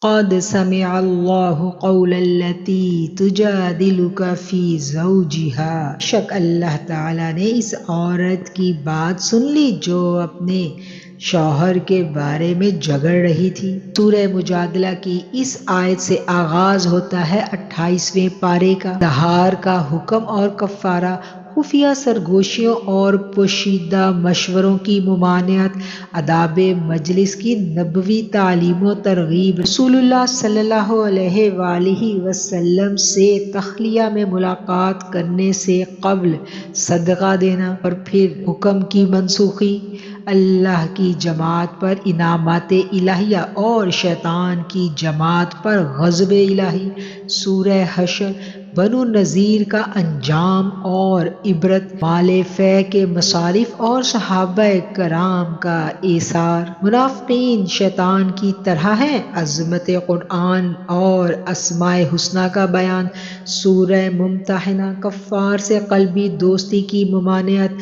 قد سمع اللہ قول التی تجادلک فی زوجها، شک اللہ تعالیٰ نے اس عورت کی بات سن لی جو اپنے شوہر کے بارے میں جھگڑ رہی تھی۔ سورہ مجادلہ کی اس آیت سے آغاز ہوتا ہے 28ویں پارے کا۔ دہار کا حکم اور کفارہ، خفیہ سرگوشیوں اور پوشیدہ مشوروں کی ممانعت، آداب مجلس کی نبوی تعلیم و ترغیب، رسول اللہ صلی اللہ علیہ وآلہ وسلم سے تخلیہ میں ملاقات کرنے سے قبل صدقہ دینا، اور پھر حکم کی منسوخی، اللہ کی جماعت پر انعامات الہیہ اور شیطان کی جماعت پر غضب الہی۔ سورہ حشر، بنو نذیر کا انجام اور عبرت، مال فے کے مصارف اور صحابہ کرام کا ایثار۔ منافقین شیطان کی طرح ہیں، عظمت قرآن اور اسماء حسنی کا بیان۔ سورہ ممتحنہ، کفار سے قلبی دوستی کی ممانعت،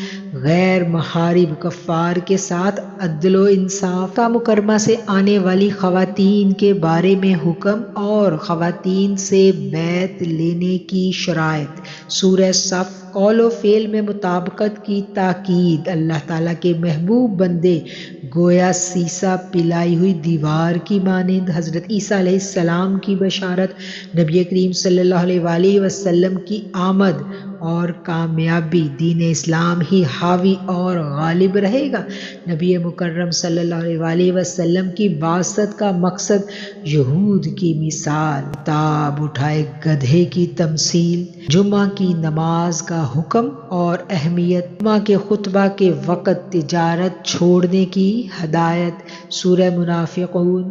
غیر محارب کفار کے ساتھ عدل و انصاف، مکہ مکرمہ سے آنے والی خواتین کے بارے میں حکم اور خواتین سے بیعت لینے کی شرائط۔ سورہ صف، قول و فعل میں مطابقت کی تاکید، اللہ تعالیٰ کے محبوب بندے گویا سیسہ پلائی ہوئی دیوار کی مانند، حضرت عیسیٰ علیہ السلام کی بشارت، نبی کریم صلی اللہ علیہ وآلہ وسلم کی آمد اور کامیابی، دین اسلام ہی حاوی اور غالب رہے گا، نبی مکرم صلی اللہ علیہ وآلہ وسلم کی بعثت کا مقصد، یہود کی مثال، کتاب اٹھائے گدھے کی تمثیل، جمعہ کی نماز کا حکم اور اہمیت، جمعہ کے خطبہ کے وقت تجارت چھوڑنے کی ہدایت۔ سورہ منافقون،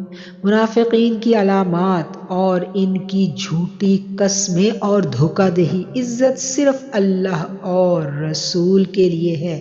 منافقین کی علامات اور ان کی جھوٹی قسمیں اور دھوکہ دہی۔ عزت صرف اللہ اور رسول کے لیے ہے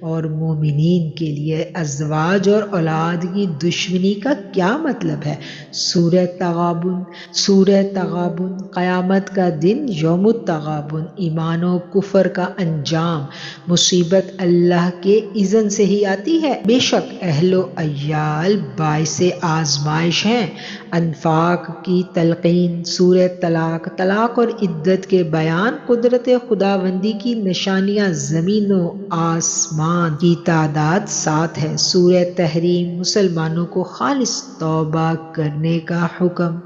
اور مومنین کے لیے۔ ازواج اور اولاد کی دشمنی کا کیا مطلب ہے؟ سورہ تغابن، سورہ تغابن، قیامت کا دن، یوم التغابن، ایمان و کفر کا انجام، مصیبت اللہ کے اذن سے ہی آتی ہے، بے شک اہل و عیال باعث آزمائش ہیں۔ انفاق کی تلقین۔ سورہ طلاق، طلاق اور عدت کے بیان، قدرت خداوندی کی نشانیاں، زمین و آسمان کی تعداد 7 ہے۔ سورہ تحریم، مسلمانوں کو خالص توبہ کرنے کا حکم۔